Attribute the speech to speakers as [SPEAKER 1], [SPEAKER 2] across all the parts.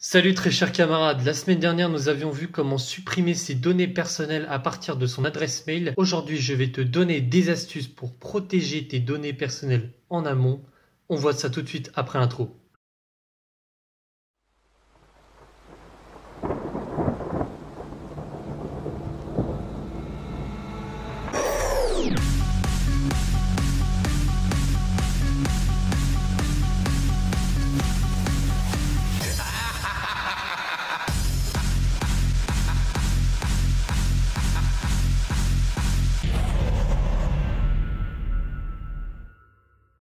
[SPEAKER 1] Salut très chers camarades, la semaine dernière nous avions vu comment supprimer ses données personnelles à partir de son adresse mail. Aujourd'hui je vais te donner des astuces pour protéger tes données personnelles en amont. On voit ça tout de suite après l'intro.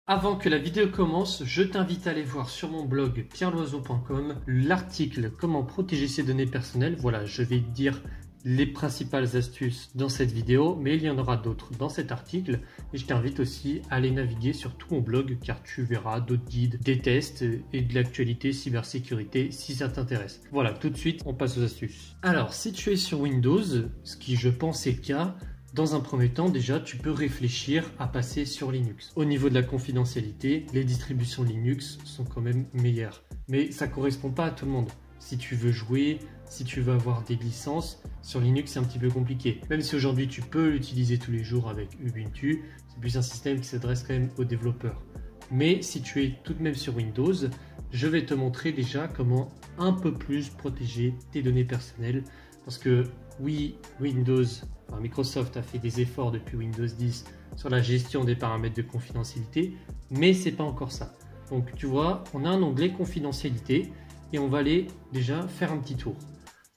[SPEAKER 1] Avant que la vidéo commence, je t'invite à aller voir sur mon blog pierreloiseau.com l'article comment protéger ses données personnelles. Voilà, je vais te dire les principales astuces dans cette vidéo, mais il y en aura d'autres dans cet article. Et je t'invite aussi à aller naviguer sur tout mon blog car tu verras d'autres guides, des tests et de l'actualité cybersécurité si ça t'intéresse. Voilà, tout de suite, on passe aux astuces. Alors, si tu es sur Windows, ce qui je pense est le cas, dans un premier temps, déjà, tu peux réfléchir à passer sur Linux. Au niveau de la confidentialité, les distributions Linux sont quand même meilleures. Mais ça ne correspond pas à tout le monde. Si tu veux jouer, si tu veux avoir des licences, sur Linux, c'est un petit peu compliqué. Même si aujourd'hui, tu peux l'utiliser tous les jours avec Ubuntu, c'est plus un système qui s'adresse quand même aux développeurs. Mais si tu es tout de même sur Windows, je vais te montrer déjà comment un peu plus protéger tes données personnelles. Parce que oui, Microsoft a fait des efforts depuis Windows 10 sur la gestion des paramètres de confidentialité, mais c'est pas encore ça. Donc tu vois, on a un onglet confidentialité et on va aller déjà faire un petit tour.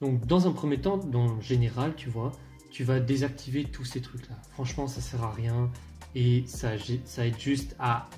[SPEAKER 1] Donc dans un premier temps, dans le général, tu vois, tu vas désactiver tous ces trucs-là. Franchement, ça sert à rien et ça aide juste à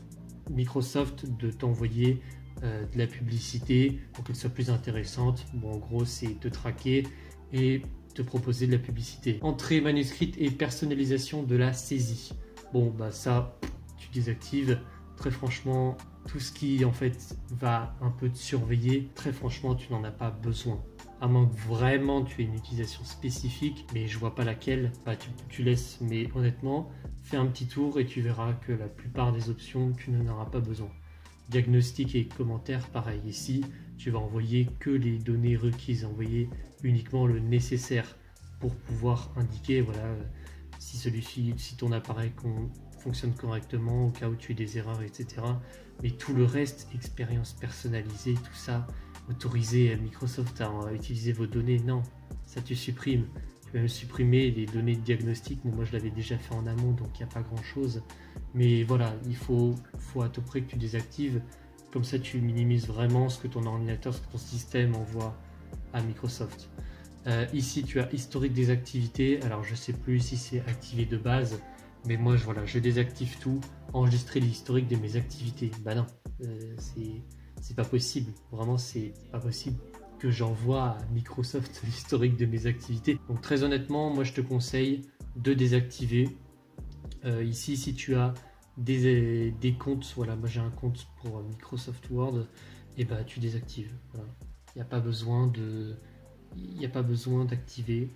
[SPEAKER 1] Microsoft de t'envoyer de la publicité pour qu'elle soit plus intéressante. Bon, en gros, c'est te traquer et te proposer de la publicité. Entrée manuscrite et personnalisation de la saisie. Bon, bah ça, tu désactives. Très franchement, tout ce qui en fait va un peu te surveiller, très franchement, tu n'en as pas besoin. À moins que vraiment tu aies une utilisation spécifique, mais je vois pas laquelle, bah, tu laisses. Mais honnêtement, fais un petit tour et tu verras que la plupart des options, tu n'en auras pas besoin. Diagnostic et commentaires, pareil ici, tu vas envoyer que les données requises, envoyer uniquement le nécessaire pour pouvoir indiquer voilà, si ton appareil fonctionne correctement, au cas où tu as des erreurs, etc. Mais tout le reste, expérience personnalisée, tout ça, autoriser Microsoft à utiliser vos données, non, ça tu supprimes. Tu peux même supprimer les données de diagnostic, mais moi je l'avais déjà fait en amont, donc il n'y a pas grand chose. Mais voilà, il faut à tout prix que tu désactives, comme ça tu minimises vraiment ce que ton ordinateur, ce que ton système envoie à Microsoft. Ici tu as historique des activités, alors je sais plus si c'est activé de base, mais moi je désactive tout, enregistrer l'historique de mes activités. Bah non, c'est pas possible, vraiment c'est pas possible que j'envoie à Microsoft l'historique de mes activités. Donc très honnêtement, moi je te conseille de désactiver. Ici, si tu as des comptes, voilà, moi j'ai un compte pour Microsoft Word, et bah tu désactives. Voilà. Il n'y a pas besoin d'activer.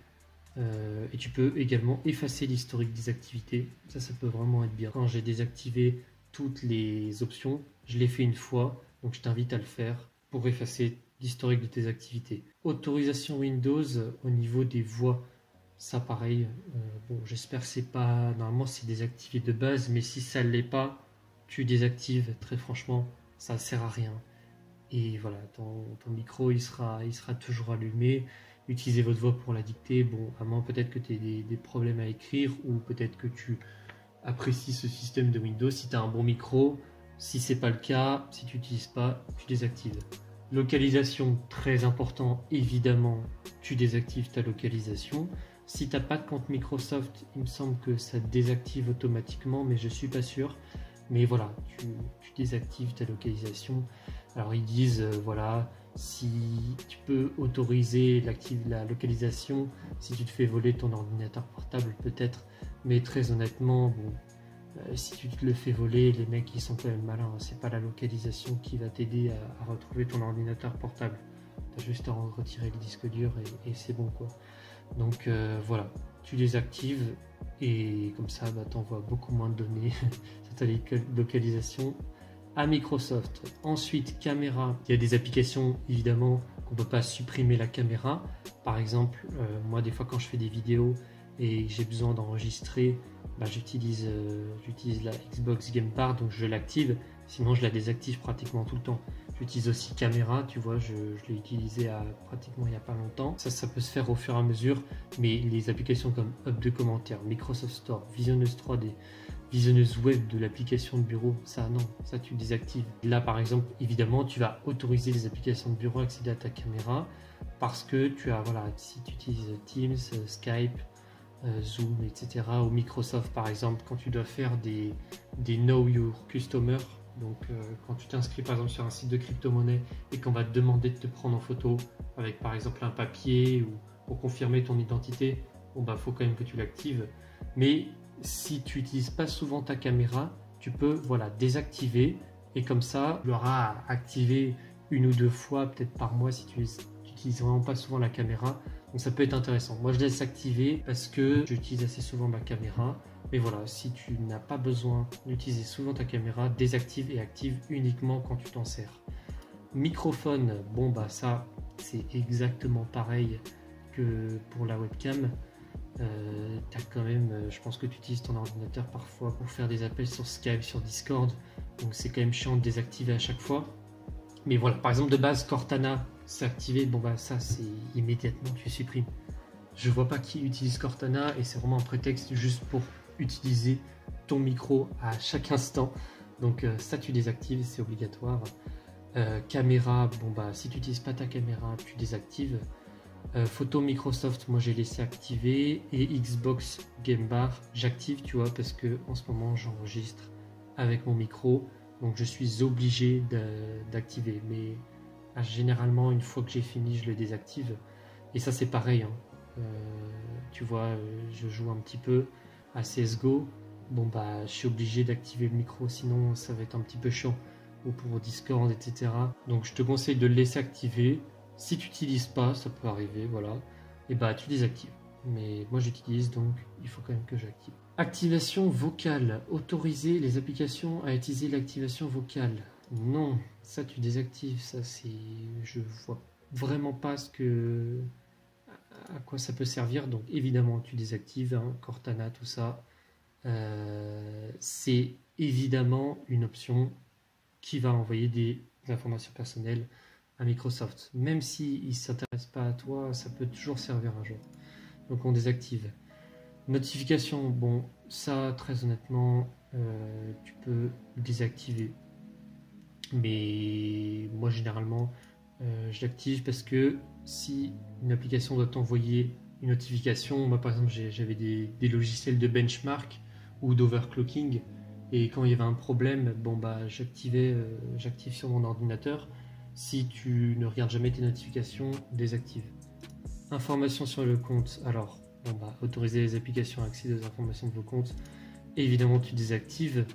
[SPEAKER 1] Et tu peux également effacer l'historique des activités. Ça peut vraiment être bien. Quand j'ai désactivé toutes les options, je l'ai fait une fois, donc je t'invite à le faire pour effacer l'historique de tes activités. Autorisation Windows au niveau des voix, ça pareil. Bon, j'espère que c'est pas, normalement c'est désactivé de base, mais si ça ne l'est pas, tu désactives. Très franchement, ça ne sert à rien. Et voilà, ton micro il sera toujours allumé. Utilisez votre voix pour la dicter. Bon, à moins peut-être que tu aies des problèmes à écrire, ou peut-être que tu apprécies ce système de Windows. Si tu as un bon micro, si c'est pas le cas, si tu n'utilises pas, tu désactives. Localisation, très important, évidemment, tu désactives ta localisation. Si tu n'as pas de compte Microsoft, il me semble que ça désactive automatiquement, mais je ne suis pas sûr. Mais voilà, tu désactives ta localisation. Alors ils disent, voilà, si tu peux autoriser la localisation, si tu te fais voler ton ordinateur portable peut-être, mais très honnêtement, bon, si tu te le fais voler, les mecs ils sont quand même malins, c'est pas la localisation qui va t'aider à retrouver ton ordinateur portable. Tu as juste à retirer le disque dur et c'est bon quoi. Donc voilà, tu désactives et comme ça bah, tu envoies beaucoup moins de données sur ta localisation à Microsoft. Ensuite, caméra, il y a des applications évidemment on ne peut pas supprimer la caméra. Par exemple, moi des fois quand je fais des vidéos et j'ai besoin d'enregistrer, j'utilise la Xbox Game Pass, donc je l'active, sinon je la désactive pratiquement tout le temps. J'utilise aussi caméra, tu vois, je l'ai utilisé pratiquement il n'y a pas longtemps. Ça peut se faire au fur et à mesure, mais les applications comme Hub de commentaires, Microsoft Store, Visionneuse 3D, visionneuse web de l'application de bureau, ça non, ça tu désactives. Là par exemple, évidemment, tu vas autoriser les applications de bureau à accéder à ta caméra parce que tu as, voilà, si tu utilises Teams, Skype, Zoom, etc. ou Microsoft par exemple, quand tu dois faire des Know Your Customer, donc quand tu t'inscris par exemple sur un site de crypto-monnaie et qu'on va te demander de te prendre en photo avec par exemple un papier ou pour confirmer ton identité, bon faut quand même que tu l'actives. Mais si tu n'utilises pas souvent ta caméra, tu peux, voilà, désactiver et comme ça, tu auras à activer une ou deux fois peut-être par mois si tu n'utilises vraiment pas souvent la caméra. Donc ça peut être intéressant. Moi je laisse activer parce que j'utilise assez souvent ma caméra. Mais voilà, si tu n'as pas besoin d'utiliser souvent ta caméra, désactive et active uniquement quand tu t'en sers. Microphone, ça c'est exactement pareil que pour la webcam. T'as quand même, je pense que tu utilises ton ordinateur parfois pour faire des appels sur Skype, sur Discord, donc c'est quand même chiant de désactiver à chaque fois. Mais voilà, par exemple de base Cortana c'est activé, ça c'est immédiatement tu supprimes. Je vois pas qui utilise Cortana et c'est vraiment un prétexte juste pour utiliser ton micro à chaque instant. Donc ça tu désactives, c'est obligatoire. Caméra, si tu n'utilises pas ta caméra, tu désactives. Photo Microsoft, moi j'ai laissé activer, et Xbox Game Bar, j'active, tu vois, parce que en ce moment j'enregistre avec mon micro, donc je suis obligé d'activer. Mais généralement, une fois que j'ai fini, je le désactive. Et ça, c'est pareil, hein. Tu vois, je joue un petit peu à CSGO. Je suis obligé d'activer le micro, sinon ça va être un petit peu chiant. Ou pour Discord, etc. Donc, je te conseille de le laisser activer. Si tu n'utilises pas, ça peut arriver, voilà. Et tu désactives. Mais moi, j'utilise, donc il faut quand même que j'active. Activation vocale. Autoriser les applications à utiliser l'activation vocale. Non, ça tu désactives. Ça c'est, je vois vraiment pas à quoi ça peut servir. Donc évidemment tu désactives, hein, Cortana, tout ça. C'est évidemment une option qui va envoyer des informations personnelles à Microsoft. Même s'ils ne s'intéressent pas à toi, ça peut toujours servir un jour. Donc on désactive. Notification, ça très honnêtement, tu peux désactiver. Mais moi généralement, je l'active parce que si une application doit t'envoyer une notification, moi par exemple j'avais des logiciels de benchmark ou d'overclocking, et quand il y avait un problème, j'active sur mon ordinateur. Si tu ne regardes jamais tes notifications, désactive. Informations sur le compte. Alors, autoriser les applications à accéder aux informations de vos comptes. Évidemment, tu désactives,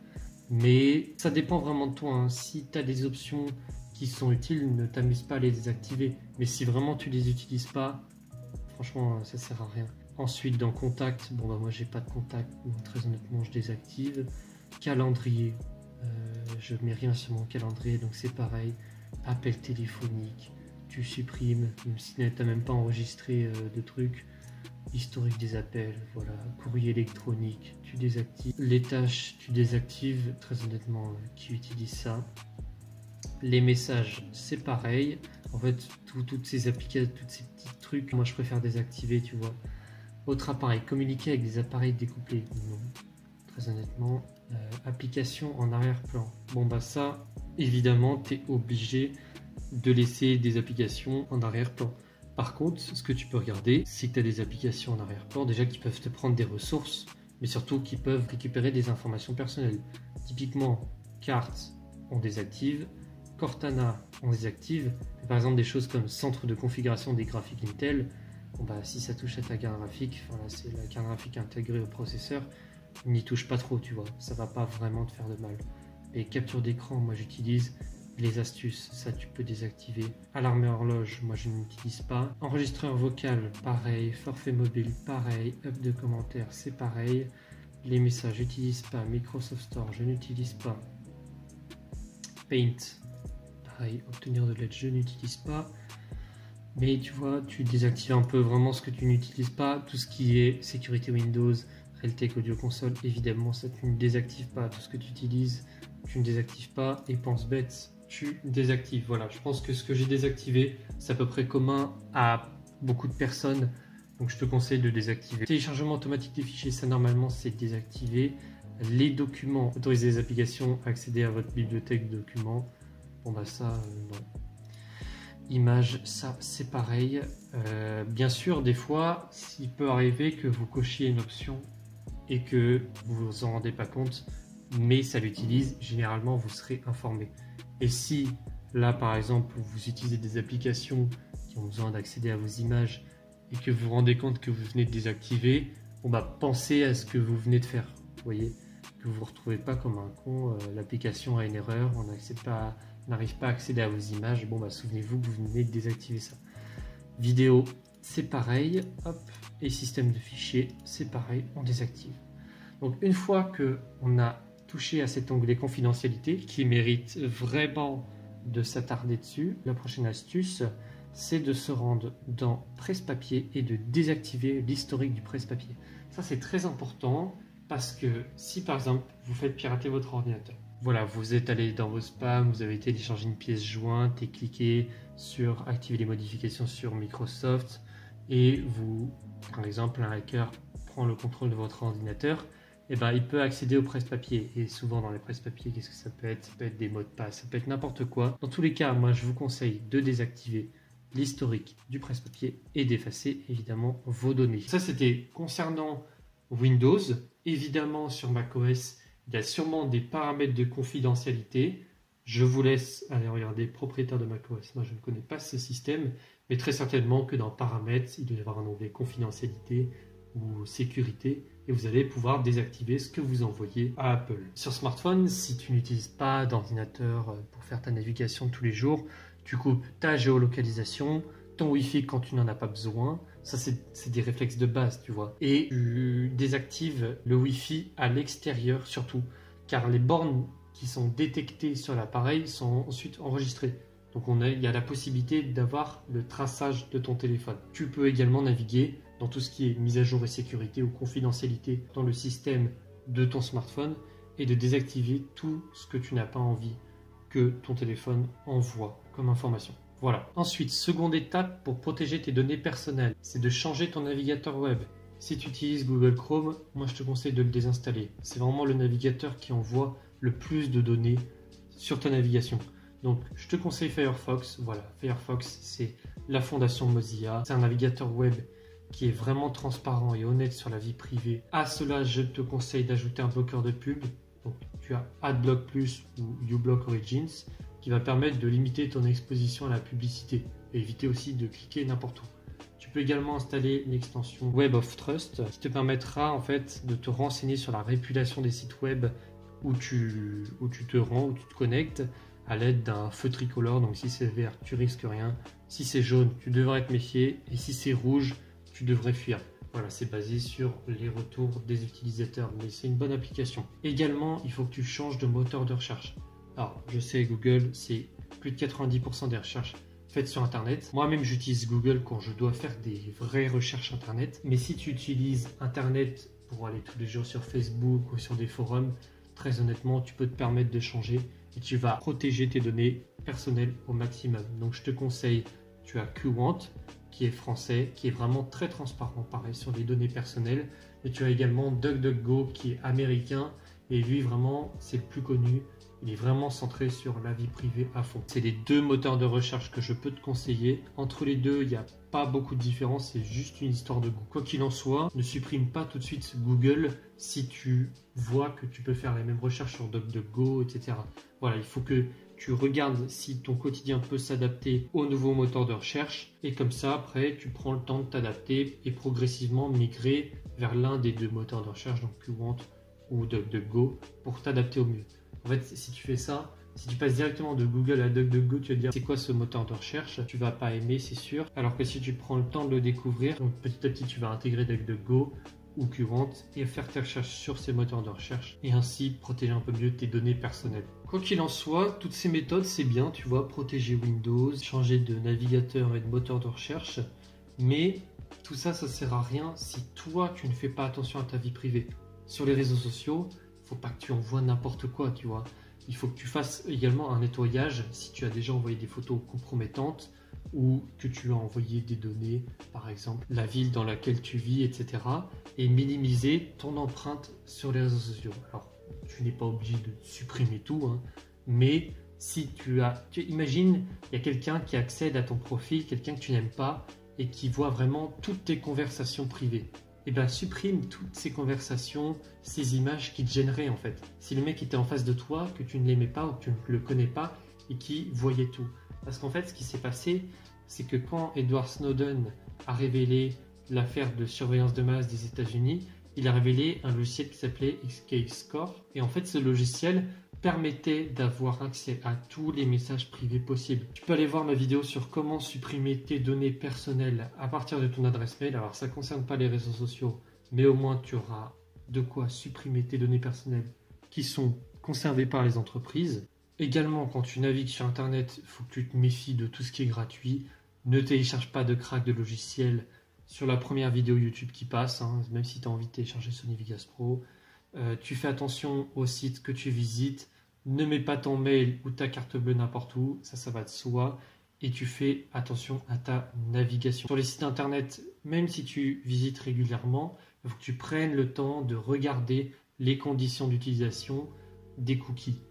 [SPEAKER 1] mais ça dépend vraiment de toi, hein. Si tu as des options qui sont utiles, ne t'amuse pas à les désactiver. Mais si vraiment tu les utilises pas, franchement, ça sert à rien. Ensuite, dans contact, moi j'ai pas de contact, donc très honnêtement, je désactive. Calendrier, je mets rien sur mon calendrier, donc c'est pareil. Appel téléphonique, tu supprimes, même si tu n'as même pas enregistré de trucs. Historique des appels, voilà. Courrier électronique, tu désactives. Les tâches, tu désactives. Très honnêtement, qui utilise ça? Les messages, c'est pareil. En fait, toutes ces applications, tous ces petits trucs, moi je préfère désactiver, tu vois. Autre appareil, communiquer avec des appareils découplés. Non, très honnêtement. Application en arrière-plan. Ça, évidemment, tu es obligé de laisser des applications en arrière-plan. Par contre, ce que tu peux regarder, c'est que tu as des applications en arrière-plan déjà qui peuvent te prendre des ressources, mais surtout qui peuvent récupérer des informations personnelles. Typiquement, Cartes, on désactive. Cortana, on désactive. Mais par exemple, des choses comme centre de configuration des graphiques Intel, si ça touche à ta carte graphique, c'est la carte graphique intégrée au processeur, n'y touche pas trop, tu vois. Ça va pas vraiment te faire de mal. Et capture d'écran, moi j'utilise. Les astuces, ça tu peux désactiver. Alarme et horloge, moi je n'utilise pas. Enregistreur vocal, pareil. Forfait mobile, pareil. Hub de commentaires, c'est pareil. Les messages, j'utilise pas. Microsoft Store, je n'utilise pas. Paint, pareil. Obtenir de l'aide, je n'utilise pas. Mais tu vois, tu désactives un peu vraiment ce que tu n'utilises pas. Tout ce qui est sécurité Windows, Realtek Audio Console, évidemment, ça tu ne désactives pas. Tout ce que tu utilises, tu ne désactives pas. Et pense bête, tu désactives. Voilà, je pense que ce que j'ai désactivé, c'est à peu près commun à beaucoup de personnes. Donc je te conseille de désactiver. Téléchargement automatique des fichiers, ça normalement c'est désactivé. Les documents, autoriser les applications à accéder à votre bibliothèque de documents. Bon bah ça, non. Images, ça c'est pareil. Bien sûr, des fois, il peut arriver que vous cochiez une option et que vous vous en rendez pas compte, mais ça l'utilise. Généralement, vous serez informé. Et si là, par exemple, vous utilisez des applications qui ont besoin d'accéder à vos images et que vous vous rendez compte que vous venez de désactiver, on va penser à ce que vous venez de faire. Vous voyez, que vous ne vous retrouvez pas comme un con, l'application a une erreur, on n'arrive pas à accéder à vos images. Bon, bah, souvenez-vous que vous venez de désactiver ça. Vidéo, c'est pareil. Hop. Et système de fichiers, c'est pareil, on désactive. Donc, une fois qu'on a touché à cet onglet confidentialité qui mérite vraiment de s'attarder dessus, la prochaine astuce, c'est de se rendre dans presse-papier et de désactiver l'historique du presse-papier. Ça, c'est très important parce que si, par exemple, vous faites pirater votre ordinateur, voilà, vous êtes allé dans vos spams, vous avez téléchargé une pièce jointe et cliqué sur activer les modifications sur Microsoft et vous, par exemple, un hacker prend le contrôle de votre ordinateur, et ben, il peut accéder au presse-papier. Et souvent dans les presse-papiers, qu'est-ce que ça peut être? Ça peut être des mots de passe, ça peut être n'importe quoi. Dans tous les cas, moi je vous conseille de désactiver l'historique du presse-papier et d'effacer évidemment vos données. Ça c'était concernant Windows. Évidemment sur macOS, il y a sûrement des paramètres de confidentialité. Je vous laisse aller regarder propriétaire de macOS. Moi je ne connais pas ce système, mais très certainement que dans paramètres, il doit y avoir un onglet confidentialité ou sécurité et vous allez pouvoir désactiver ce que vous envoyez à Apple. Sur smartphone, si tu n'utilises pas d'ordinateur pour faire ta navigation tous les jours, tu coupes ta géolocalisation, ton Wi-Fi quand tu n'en as pas besoin. Ça, c'est des réflexes de base, tu vois. Et tu désactives le Wi-Fi à l'extérieur surtout, car les bornes qui sont détectées sur l'appareil sont ensuite enregistrées. Donc il y a la possibilité d'avoir le traçage de ton téléphone. Tu peux également naviguer dans tout ce qui est mise à jour et sécurité ou confidentialité dans le système de ton smartphone et de désactiver tout ce que tu n'as pas envie que ton téléphone envoie comme information. Voilà. Ensuite, seconde étape pour protéger tes données personnelles, c'est de changer ton navigateur web. Si tu utilises Google Chrome, moi je te conseille de le désinstaller. C'est vraiment le navigateur qui envoie le plus de données sur ta navigation. Donc je te conseille Firefox. Voilà, Firefox c'est la fondation Mozilla. C'est un navigateur web qui est vraiment transparent et honnête sur la vie privée. À cela, je te conseille d'ajouter un bloqueur de pub. Donc tu as AdBlock Plus ou uBlock Origins qui va permettre de limiter ton exposition à la publicité et éviter aussi de cliquer n'importe où. Tu peux également installer l'extension Web of Trust qui te permettra en fait de te renseigner sur la réputation des sites web où tu te rends, où tu te connectes à l'aide d'un feu tricolore. Donc si c'est vert, tu risques rien. Si c'est jaune, tu devrais te méfier. Et si c'est rouge, tu devrais fuir. Voilà, c'est basé sur les retours des utilisateurs, mais c'est une bonne application. Également, il faut que tu changes de moteur de recherche. Alors, je sais, Google, c'est plus de 90% des recherches faites sur Internet. Moi-même, j'utilise Google quand je dois faire des vraies recherches Internet. Mais si tu utilises Internet pour aller tous les jours sur Facebook ou sur des forums, très honnêtement, tu peux te permettre de changer et tu vas protéger tes données personnelles au maximum. Donc, je te conseille, tu as Qwant, qui est français, qui est vraiment très transparent, pareil, sur les données personnelles. Et tu as également DuckDuckGo, qui est américain. Et lui, vraiment, c'est le plus connu. Il est vraiment centré sur la vie privée à fond. C'est les deux moteurs de recherche que je peux te conseiller. Entre les deux, il n'y a pas beaucoup de différence. C'est juste une histoire de goût. Quoi qu'il en soit, ne supprime pas tout de suite Google si tu vois que tu peux faire les mêmes recherches sur DuckDuckGo, etc. Voilà, il faut que tu regardes si ton quotidien peut s'adapter au nouveau moteur de recherche. Et comme ça, après, tu prends le temps de t'adapter et progressivement migrer vers l'un des deux moteurs de recherche, donc Qwant ou DuckDuckGo, pour t'adapter au mieux. En fait, si tu fais ça, si tu passes directement de Google à DuckDuckGo, tu vas te dire c'est quoi ce moteur de recherche, tu vas pas aimer, c'est sûr. Alors que si tu prends le temps de le découvrir, donc petit à petit tu vas intégrer DuckDuckGo, concurrentes et faire tes recherches sur ces moteurs de recherche et ainsi protéger un peu mieux tes données personnelles. Quoi qu'il en soit, toutes ces méthodes, c'est bien, tu vois, protéger Windows, changer de navigateur et de moteur de recherche, mais tout ça, ça sert à rien si toi, tu ne fais pas attention à ta vie privée. Sur les réseaux sociaux, il ne faut pas que tu envoies n'importe quoi, tu vois. Il faut que tu fasses également un nettoyage si tu as déjà envoyé des photos compromettantes ou que tu as envoyé des données, par exemple la ville dans laquelle tu vis, etc. et minimiser ton empreinte sur les réseaux sociaux. Alors, tu n'es pas obligé de supprimer tout, hein, mais si imagine, il y a quelqu'un qui accède à ton profil, quelqu'un que tu n'aimes pas et qui voit vraiment toutes tes conversations privées. Et bien supprime toutes ces conversations, ces images qui te gêneraient en fait. Si le mec était en face de toi, que tu ne l'aimais pas ou que tu ne le connais pas et qui voyait tout. Parce qu'en fait, ce qui s'est passé, c'est que quand Edward Snowden a révélé l'affaire de surveillance de masse des États-Unis, il a révélé un logiciel qui s'appelait XKeyscore. Et en fait, ce logiciel permettait d'avoir accès à tous les messages privés possibles. Tu peux aller voir ma vidéo sur comment supprimer tes données personnelles à partir de ton adresse mail. Alors, ça ne concerne pas les réseaux sociaux, mais au moins tu auras de quoi supprimer tes données personnelles qui sont conservées par les entreprises. Également, quand tu navigues sur Internet, il faut que tu te méfies de tout ce qui est gratuit. Ne télécharge pas de crack de logiciel sur la première vidéo YouTube qui passe, hein, même si tu as envie de télécharger Sony Vegas Pro. Tu fais attention aux sites que tu visites. Ne mets pas ton mail ou ta carte bleue n'importe où, ça va de soi. Et tu fais attention à ta navigation. Sur les sites Internet, même si tu visites régulièrement, il faut que tu prennes le temps de regarder les conditions d'utilisation des cookies.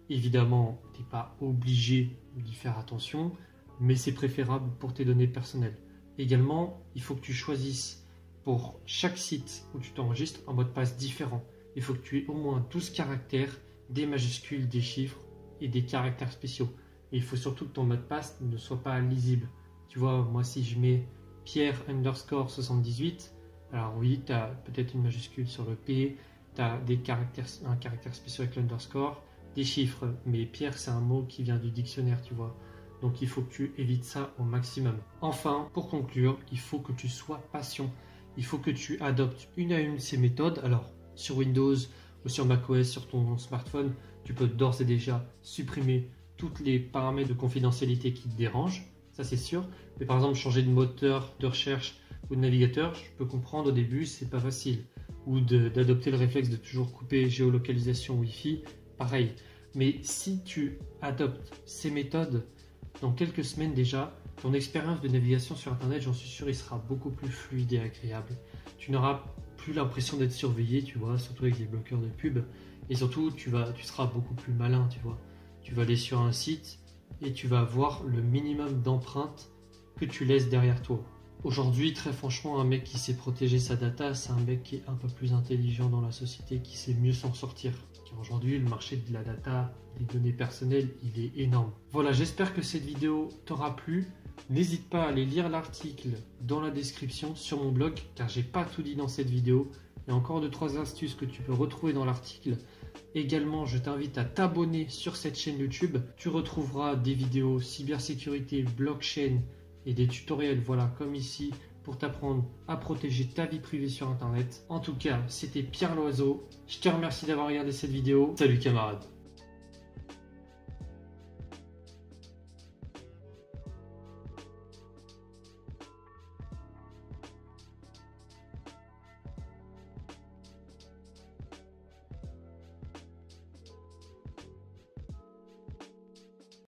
[SPEAKER 1] Évidemment, tu n'es pas obligé d'y faire attention, mais c'est préférable pour tes données personnelles. Également, il faut que tu choisisses pour chaque site où tu t'enregistres un mot de passe différent. Il faut que tu aies au moins 12 caractères, des majuscules, des chiffres et des caractères spéciaux. Et il faut surtout que ton mot de passe ne soit pas lisible. Tu vois, moi si je mets Pierre_78, alors oui, tu as peut-être une majuscule sur le P, tu as un caractère spécial avec l'underscore, des chiffres, mais Pierre c'est un mot qui vient du dictionnaire, tu vois. Donc il faut que tu évites ça au maximum. Enfin, pour conclure, il faut que tu sois patient. Il faut que tu adoptes une à une ces méthodes. Alors, sur Windows ou sur macOS, sur ton smartphone, tu peux d'ores et déjà supprimer tous les paramètres de confidentialité qui te dérangent, ça c'est sûr. Mais par exemple, changer de moteur de recherche ou de navigateur, je peux comprendre au début, c'est pas facile. Ou d'adopter le réflexe de toujours couper géolocalisation Wi-Fi, pareil. Mais si tu adoptes ces méthodes, dans quelques semaines déjà, ton expérience de navigation sur Internet, j'en suis sûr, il sera beaucoup plus fluide et agréable. Tu n'auras plus l'impression d'être surveillé, tu vois, surtout avec les bloqueurs de pub. Et surtout, tu seras beaucoup plus malin, tu vois. Tu vas aller sur un site et tu vas voir le minimum d'empreintes que tu laisses derrière toi. Aujourd'hui, très franchement, un mec qui sait protéger sa data, c'est un mec qui est un peu plus intelligent dans la société, qui sait mieux s'en sortir. Car aujourd'hui, le marché de la data, des données personnelles, il est énorme. Voilà, j'espère que cette vidéo t'aura plu. N'hésite pas à aller lire l'article dans la description sur mon blog, car j'ai pas tout dit dans cette vidéo. Il y a encore 2-3 astuces que tu peux retrouver dans l'article. Également, je t'invite à t'abonner sur cette chaîne YouTube. Tu retrouveras des vidéos cybersécurité, blockchain et des tutoriels, voilà, comme ici, pour t'apprendre à protéger ta vie privée sur Internet. En tout cas, c'était Pierre Loiseau. Je te remercie d'avoir regardé cette vidéo. Salut camarades.